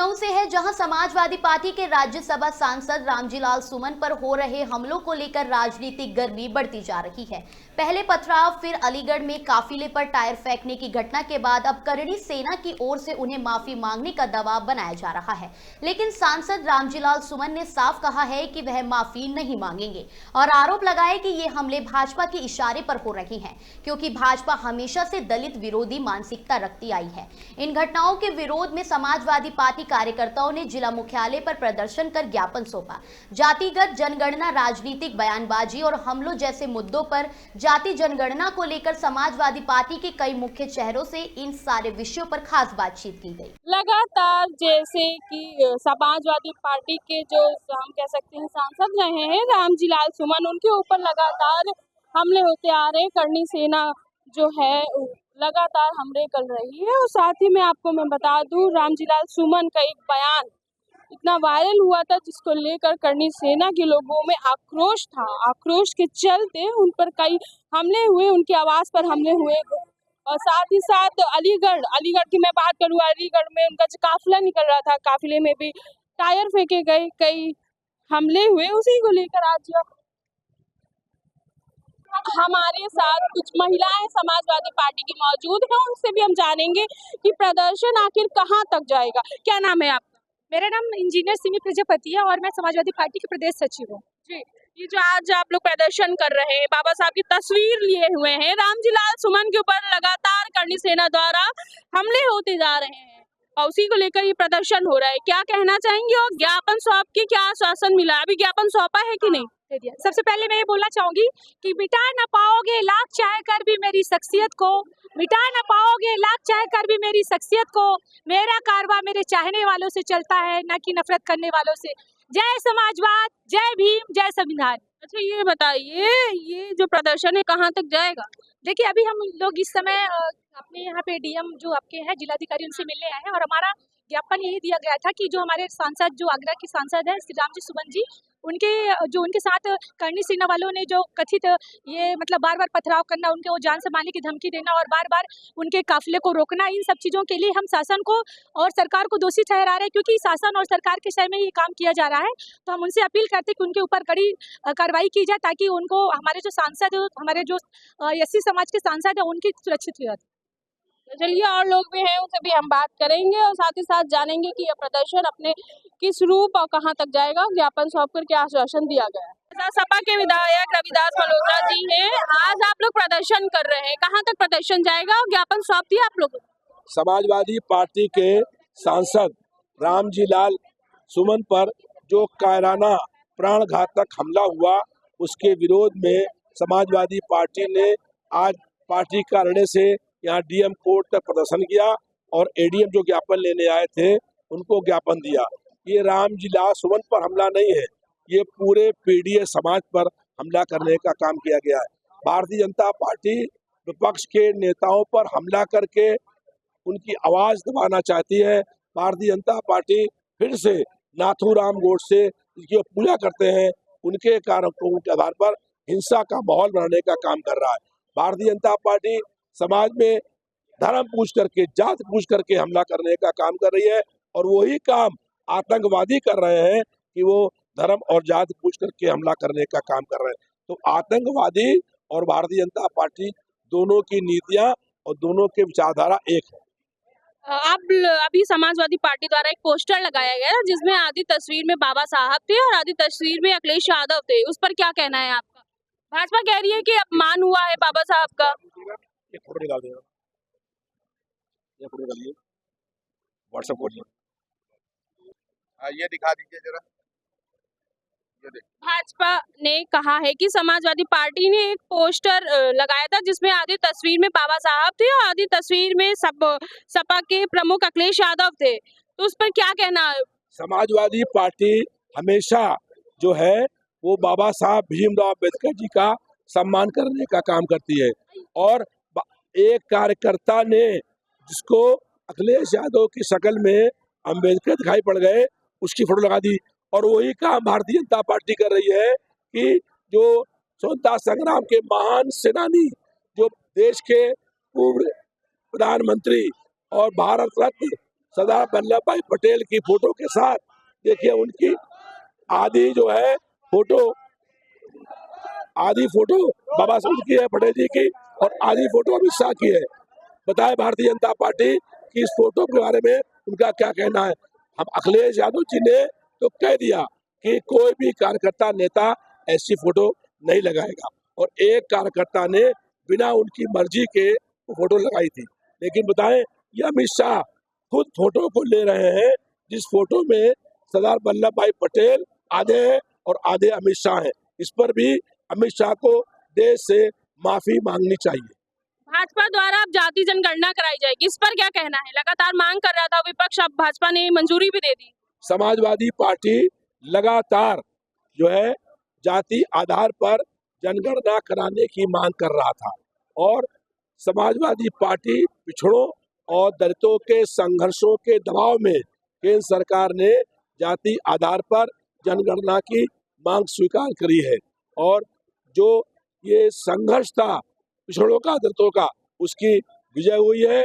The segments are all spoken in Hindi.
लखनऊ से है, जहां समाजवादी पार्टी के राज्यसभा सांसद रामजीलाल सुमन पर हो रहे हमलों को लेकर राजनीतिक गर्मी बढ़ती जा रही है। पहले पथराव, फिर अलीगढ़ में काफिले पर टायर फेंकने की घटना के बाद अब करणी सेना की ओर से उन्हें माफी मांगने का दबाव बनाया जा रहा है। लेकिन सांसद रामजीलाल सुमन ने साफ कहा है कि वह माफी नहीं मांगेंगे और आरोप लगाए कि ये हमले भाजपा के इशारे पर हो रहे हैं, क्योंकि भाजपा हमेशा से दलित विरोधी मानसिकता रखती आई है। इन घटनाओं के विरोध में समाजवादी पार्टी कार्यकर्ताओं ने जिला मुख्यालय पर प्रदर्शन कर ज्ञापन सौंपा। जातिगत जनगणना, राजनीतिक बयानबाजी और हमलों जैसे मुद्दों पर जाति जनगणना को लेकर समाजवादी पार्टी के कई मुख्य चेहरों से इन सारे विषयों पर खास बातचीत की गई। लगातार जैसे कि समाजवादी पार्टी के जो हम कह सकते हैं सांसद रहे हैं रामजीलाल सुमन, उनके ऊपर लगातार हमले होते आ रहे। करणी सेना जो है लगातार हमले कर रही है। और साथ ही में आपको मैं बता दूं, रामजीलाल सुमन का एक बयान इतना वायरल हुआ था जिसको लेकर करणी सेना के लोगों में आक्रोश था। आक्रोश के चलते उन पर कई हमले हुए, उनके आवास पर हमले हुए। और साथ ही साथ अलीगढ़ की मैं बात करूँ, अलीगढ़ में उनका जो काफिला निकल रहा था, काफिले में भी टायर फेंके गए, कई हमले हुए। उसी को लेकर आज हमारे साथ कुछ महिलाएं समाजवादी पार्टी की मौजूद हैं, उनसे भी हम जानेंगे कि प्रदर्शन आखिर कहां तक जाएगा। क्या नाम है आपका? मेरा नाम इंजीनियर सिमी प्रजापति है और मैं समाजवादी पार्टी की प्रदेश सचिव हूँ। जी, ये जो आज आप लोग प्रदर्शन कर रहे हैं, बाबा साहब की तस्वीर लिए हुए हैं, रामजीलाल सुमन के ऊपर लगातार करणी सेना द्वारा हमले होते जा रहे हैं और उसी को लेकर ये प्रदर्शन हो रहा है। क्या कहना चाहेंगे? और ज्ञापन सौंप के क्या आश्वासन मिला? अभी ज्ञापन सौंपा है कि नहीं? दे दिया। सबसे पहले मैं ये बोलना चाहूंगी कि मिटा ना पाओगे लाख चाहे कर भी मेरी शख्सियत को, मिटा ना पाओगे लाख चाहे कर भी मेरी शख्सियत को, मेरा कारवां मेरे चाहने वालों से चलता है, ना कि नफरत करने वालों से। जय समाजवाद, जय भीम, जय संविधान। अच्छा, ये बताइए, ये जो प्रदर्शन है कहाँ तक जाएगा? देखिए, अभी हम लोग इस समय अपने यहाँ पे डीएम जो आपके हैं जिलाधिकारी, उनसे मिलने आए हैं और हमारा ज्ञापन यही दिया गया था कि जो हमारे सांसद, जो आगरा के सांसद हैं श्री रामजी सुमन जी, उनके साथ करणी सेना वालों ने जो कथित ये मतलब बार बार पथराव करना, उनके वो जान से मारने की धमकी देना और बार बार उनके काफिले को रोकना, इन सब चीज़ों के लिए हम शासन को और सरकार को दोषी ठहरा रहे हैं, क्योंकि शासन और सरकार के समय में ये काम किया जा रहा है। तो हम उनसे अपील करते हैं कि उनके ऊपर कड़ी कार्रवाई की जाए, ताकि उनको, हमारे जो सांसद है, हमारे जो एससी समाज के सांसद है, उनकी सुरक्षित रहे। चलिए, और लोग भी हैं, उनसे भी हम बात करेंगे और साथ ही साथ जानेंगे कि यह प्रदर्शन अपने किस रूप और कहां तक जाएगा। ज्ञापन सौंप कर क्या आश्वासन दिया गया है। सपा के विधायक रविदास मल्होत्रा जी हैं। आज आप लोग प्रदर्शन कर रहे हैं, कहां तक प्रदर्शन जाएगा और ज्ञापन सौंप दिया आप लोग? समाजवादी पार्टी के सांसद रामजीलाल सुमन पर जो कायराना प्राणघातक हमला हुआ, उसके विरोध में समाजवादी पार्टी ने आज पार्टी कार्यालय से यहाँ डीएम कोर्ट तक प्रदर्शन किया और एडीएम जो ज्ञापन लेने आए थे उनको ज्ञापन दिया। ये रामजीलाल सुमन पर हमला नहीं है, ये पूरे पीडीए समाज पर हमला करने का काम किया गया है। भारतीय जनता पार्टी विपक्ष के नेताओं पर हमला करके उनकी आवाज दबाना चाहती है। भारतीय जनता पार्टी फिर से नाथूराम गोडसे की पूजा करते हैं, उनके कारकों के आधार पर हिंसा का माहौल बनाने का काम कर रहा है। भारतीय जनता पार्टी समाज में धर्म पूछ करके, जात पूछ करके हमला करने का काम कर रही है और वही काम आतंकवादी कर रहे हैं कि वो धर्म और जात पूछ करके हमला करने का काम कर रहे हैं। तो आतंकवादी और भारतीय जनता पार्टी दोनों की नीतियां और दोनों के विचारधारा एक है। आप अभी समाजवादी पार्टी द्वारा एक पोस्टर लगाया गया है जिसमें आधी तस्वीर में बाबा साहब थे और आधी तस्वीर में अखिलेश यादव थे, उस पर क्या कहना है आपका? भाजपा कह रही है कि अपमान हुआ है बाबा साहब का। ये फोटो निकाल देना, ये फोटो निकालिए, व्हाट्सएप करिए। ये दिखा दीजिए जरा, ये देखिए। भाजपा ने कहा है कि समाजवादी पार्टी ने एक पोस्टर लगाया था जिसमें आधी तस्वीर में बाबा साहब थे और आधी तस्वीर में सपा के प्रमुख अखिलेश यादव थे, तो उस पर क्या कहना है? समाजवादी पार्टी हमेशा जो है वो बाबा साहब भीमराव अम्बेडकर जी का सम्मान करने का काम करती है और एक कार्यकर्ता ने जिसको अखिलेश यादव की शक्ल में अम्बेडकर दिखाई पड़ गए, उसकी फोटो लगा दी। और वही काम भारतीय जनता पार्टी कर रही है कि जो स्वतंत्रता संग्राम के महान सेनानी, जो देश के पूर्व प्रधानमंत्री और भारत रत्न सरदार वल्लभ भाई पटेल की फोटो के साथ देखिए उनकी आधी जो है फोटो, आधी फोटो बाबा साहब की है पटेल जी की और आधी फोटो अमित शाह की है। बताए भारतीय जनता पार्टी की इस फोटो के बारे में उनका क्या कहना है। हम अखिलेश यादव जी ने तो कह दिया कि कोई भी कार्यकर्ता नेता ऐसी फोटो नहीं लगाएगा और एक कार्यकर्ता ने बिना उनकी मर्जी के फोटो लगाई थी। लेकिन बताएं ये अमित शाह खुद फोटो को ले रहे हैं जिस फोटो में सरदार वल्लभ भाई पटेल आधे हैं और आधे अमित शाह हैं। इस पर भी अमित शाह को देश से माफी मांगनी चाहिए। भाजपा द्वारा अब जाति जनगणना कराई जाएगी, इस पर क्या कहना है? लगातार मांग कर रहा था विपक्ष, अब भाजपा ने मंजूरी भी दे दी। समाजवादी पार्टी लगातार जो है जाति आधार पर जनगणना कराने की मांग कर रहा था और समाजवादी पार्टी पिछड़ों और दलितों के संघर्षों के दबाव में केंद्र सरकार ने जाति आधार पर जनगणना की मांग स्वीकार करी है और जो ये संघर्ष था पिछड़ों का दलितों का उसकी विजय हुई है।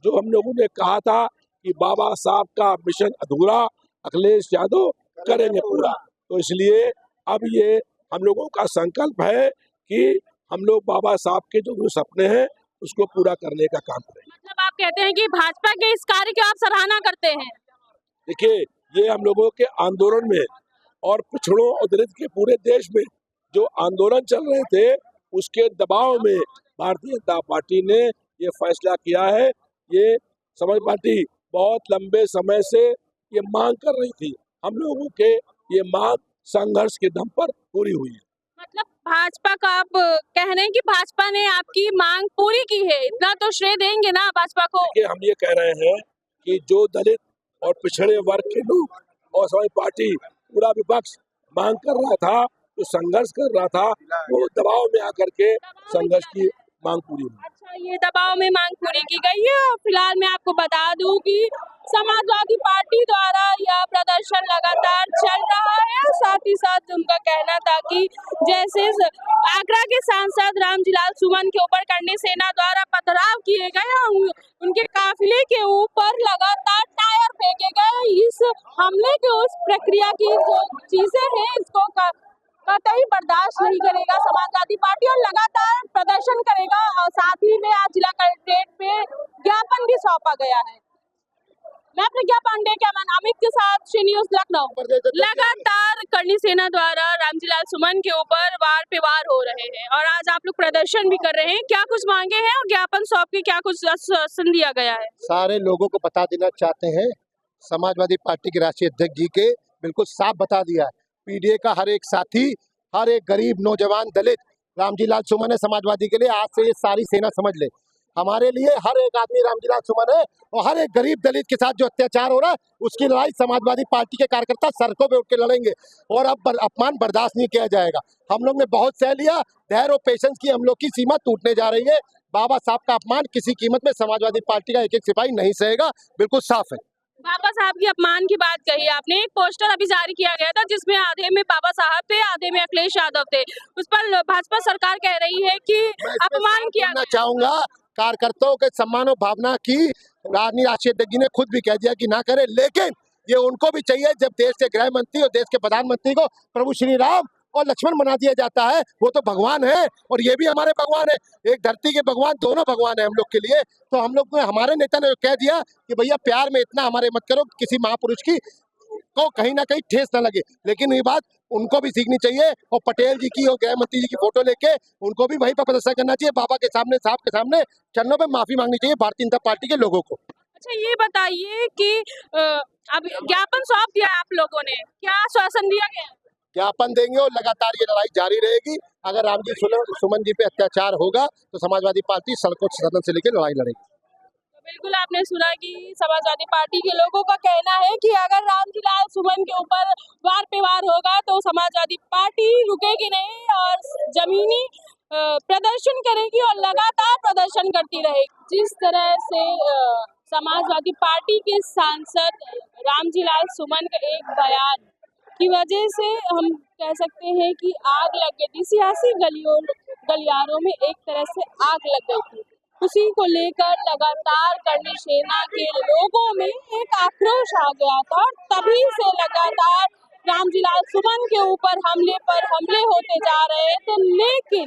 जो हम लोगों ने कहा था कि बाबा साहब का मिशन अधूरा अखिलेश यादव करेंगे पूरा, तो इसलिए अब ये हम लोगों का संकल्प है कि हम लोग बाबा साहब के जो सपने हैं उसको पूरा करने का काम करें। मतलब आप कहते हैं कि भाजपा के इस कार्य की आप सराहना करते हैं? देखिए ये हम लोगों के आंदोलन में और पिछड़ों और दलित के पूरे देश में जो आंदोलन चल रहे थे उसके दबाव में भारतीय जनता पार्टी ने ये फैसला किया है। ये समाज पार्टी बहुत लंबे समय से ये मांग कर रही थी, हम लोगों के ये मांग संघर्ष के दम पर पूरी हुई है। मतलब भाजपा का आप कह रहे हैं कि भाजपा ने आपकी मांग पूरी की है, इतना तो श्रेय देंगे ना भाजपा को? हम ये कह रहे हैं कि जो दलित और पिछड़े वर्ग के लोग और समाज पार्टी पूरा विपक्ष मांग कर रहा था, जो संघर्ष कर रहा था, वो दबाव में आकर के संघर्ष की मांग पूरी हुई। अच्छा, ये दबाव में मांग पूरी की गई है और फिलहाल मैं आपको बता दूं कि समाजवादी पार्टी द्वारा यह प्रदर्शन लगातार चल रहा है। साथ ही साथ उनका कहना था कि जैसे आगरा के सांसद रामजीलाल सुमन के ऊपर करनी सेना द्वारा पथराव किए गए, उनके काफिले के ऊपर लगातार टायर फेंके गए, इस हमले की उस प्रक्रिया की जो चीजें हैं इसको कतई बर्दाश्त नहीं करेगा समाजवादी पार्टी और लगातार प्रदर्शन करेगा। और साथ ही में आज जिला कलेक्ट्रेट में ज्ञापन भी सौंपा गया है। मैं प्रज्ञा पांडे, कैमरामैन अमित के साथ श्री न्यूज लखनऊ। लगातार करनी सेना द्वारा रामजीलाल सुमन के ऊपर वार पे वार हो रहे हैं और आज आप लोग प्रदर्शन भी कर रहे हैं, क्या कुछ मांगे हैं और ज्ञापन सौंप के क्या कुछ आश्वासन दिया गया है? सारे लोगों को बता देना चाहते हैं, समाजवादी पार्टी के राष्ट्रीय अध्यक्ष जी के बिल्कुल साफ बता दिया है, पीडीए का हर एक साथी, हर एक गरीब नौजवान दलित रामजीलाल सुमन है समाजवादी के लिए। आज से ये सारी सेना समझ ले, हमारे लिए हर एक आदमी रामजीलाल सुमन है और हर एक गरीब दलित के साथ जो अत्याचार हो रहा है उसकी लड़ाई समाजवादी पार्टी के कार्यकर्ता सड़कों पे उठ के लड़ेंगे और अब अपमान बर्दाश्त नहीं किया जाएगा। हम लोग ने बहुत सह लिया, धैर्य और पेशेंस की हम लोग की सीमा टूटने जा रही है। बाबा साहब का अपमान किसी कीमत में समाजवादी पार्टी का एक एक सिपाही नहीं सहेगा, बिल्कुल साफ है। बाबा साहब की अपमान की बात कही आपने, एक पोस्टर अभी जारी किया गया था जिसमें आधे में बाबा साहब थे, आधे में अखिलेश यादव थे, उस पर भाजपा सरकार कह रही है कि अपमान किया गया। चाहूंगा कार्यकर्ताओं के सम्मान और भावना की राष्ट्रीय अध्यक्ष जी ने खुद भी कह दिया कि ना करे, लेकिन ये उनको भी चाहिए जब देश के गृह मंत्री और देश के प्रधानमंत्री को प्रभु श्री राम और लक्ष्मण बना दिया जाता है, वो तो भगवान है और ये भी हमारे भगवान है, एक धरती के भगवान, दोनों भगवान है हम लोग के लिए। तो हम लोग हमारे नेता ने कह दिया कि भैया प्यार में इतना हमारे मत करो, किसी महापुरुष की को कहीं ना कहीं ठेस न लगे। लेकिन ये बात उनको भी सीखनी चाहिए और पटेल जी की और गृह मंत्री जी की फोटो लेके उनको भी वहीं पर प्रदर्शन करना चाहिए, बाबा के सामने, साहब के सामने चरणों पे माफी मांगनी चाहिए भारतीय जनता पार्टी के लोगों को। अच्छा, ये बताइए कि अब ज्ञापन सौंप दिया आप लोगों ने, क्या आश्वासन दिया गया? ज्ञापन देंगे और लगातार ये लड़ाई जारी रहेगी। अगर रामजी सुमन जी पे अत्याचार होगा तो समाजवादी पार्टी सड़कों सदन से लेकर लड़ाई लड़ेगी। तो बिल्कुल आपने सुना कि समाजवादी पार्टी के लोगों का कहना है कि अगर रामजीलाल सुमन के ऊपर वार पे वार होगा तो समाजवादी पार्टी रुकेगी नहीं और जमीनी प्रदर्शन करेगी और लगातार प्रदर्शन करती रहेगी। जिस तरह से समाजवादी पार्टी के सांसद रामजीलाल सुमन का एक बयान की वजह से हम कह सकते हैं कि आग लग गई थी, सियासी गलियारों में एक तरह से आग लग गई थी। उसी को लेकर लगातार करनी सेना के लोगों में एक आक्रोश आ गया था और तभी से लगातार रामजीलाल सुमन के ऊपर हमले पर हमले होते जा रहे थे। लेकिन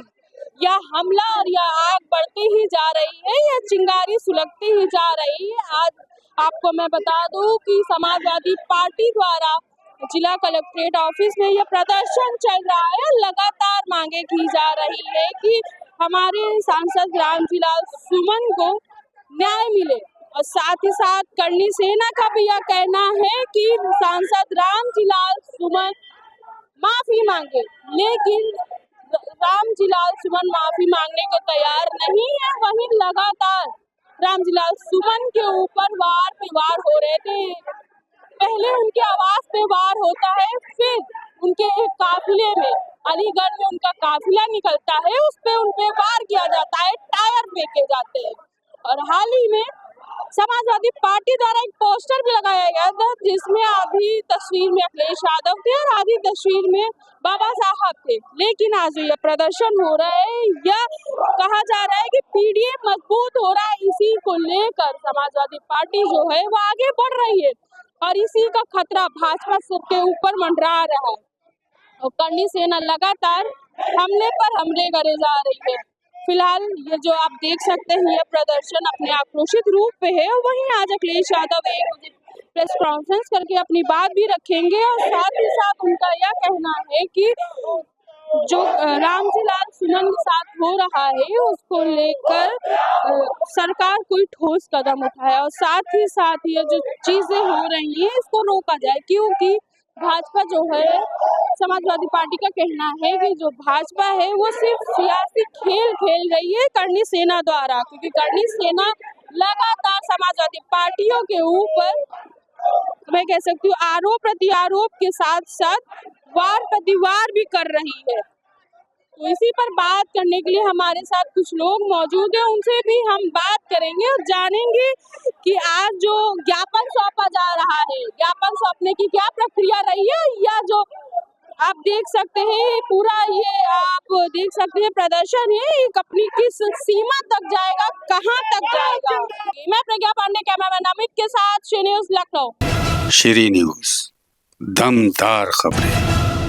यह हमला और यह आग बढ़ती ही जा रही है, यह चिंगारी सुलगती ही जा रही है। आज आपको मैं बता दूं कि समाजवादी पार्टी द्वारा जिला कलेक्ट्रेट ऑफिस में यह प्रदर्शन चल रहा है। लगातार मांगे की जा रही है कि हमारे सांसद रामजीलाल सुमन को न्याय मिले और साथ ही साथ करनी सेना का भी यह कहना है कि सांसद रामजीलाल सुमन माफी मांगे। लेकिन रामजीलाल सुमन माफी मांगने को तैयार नहीं है। वहीं लगातार रामजीलाल सुमन के ऊपर वार पे वार हो रहे थे। पहले उनके आवास पे वार होता है, फिर उनके एक काफिले में अलीगढ़ में उनका काफिला निकलता है, उस पे उन पे वार किया जाता है, टायर फेंके जाते हैं। और हाल ही में समाजवादी पार्टी द्वारा एक पोस्टर भी लगाया गया था जिसमें आधी तस्वीर में अखिलेश यादव थे और आधी तस्वीर में बाबा साहब थे। लेकिन आज यह प्रदर्शन हो रहा है, यह कहा जा रहा है कि पीडीए मजबूत हो रहा है। इसी को लेकर समाजवादी पार्टी जो है वो आगे बढ़ रही है और इसी का खतरा भाजपा के ऊपर मंडरा रहा है और करनी सेना लगातार हमले पर हमले करे जा रही है। फिलहाल ये जो आप देख सकते हैं, यह प्रदर्शन अपने आक्रोशित रूप पे है। वहीं आज अखिलेश यादव एक प्रेस कॉन्फ्रेंस करके अपनी बात भी रखेंगे और साथ ही साथ उनका यह कहना है कि जो रामजीलाल सुमन के साथ हो रहा है उसको लेकर सरकार कोई ठोस कदम उठाए और साथ ही साथ ये जो चीजें हो रही हैं इसको रोका जाए, क्योंकि भाजपा जो है समाजवादी पार्टी का कहना है कि जो भाजपा है वो सिर्फ सियासी खेल खेल रही है करनी सेना द्वारा, क्योंकि करनी सेना लगातार समाजवादी पार्टियों के ऊपर मैं कह सकती हूँ आरोप प्रति आरोप के साथ साथ वार प्रतिवार भी कर रही है। तो इसी पर बात करने के लिए हमारे साथ कुछ लोग मौजूद हैं, उनसे भी हम बात करेंगे और जानेंगे कि आज जो ज्ञापन सौंपा जा रहा है, ज्ञापन सौंपने की क्या प्रक्रिया रही है, या जो आप देख सकते हैं पूरा ये आप देख सकते हैं प्रदर्शन है, ये अपनी किस सीमा तक जाएगा, कहां तक जाएगा। मैं प्रज्ञा पांडे, कैमरामैन अमित के साथ श्री न्यूज़ लखनऊ। श्री न्यूज़, दमदार खबरें।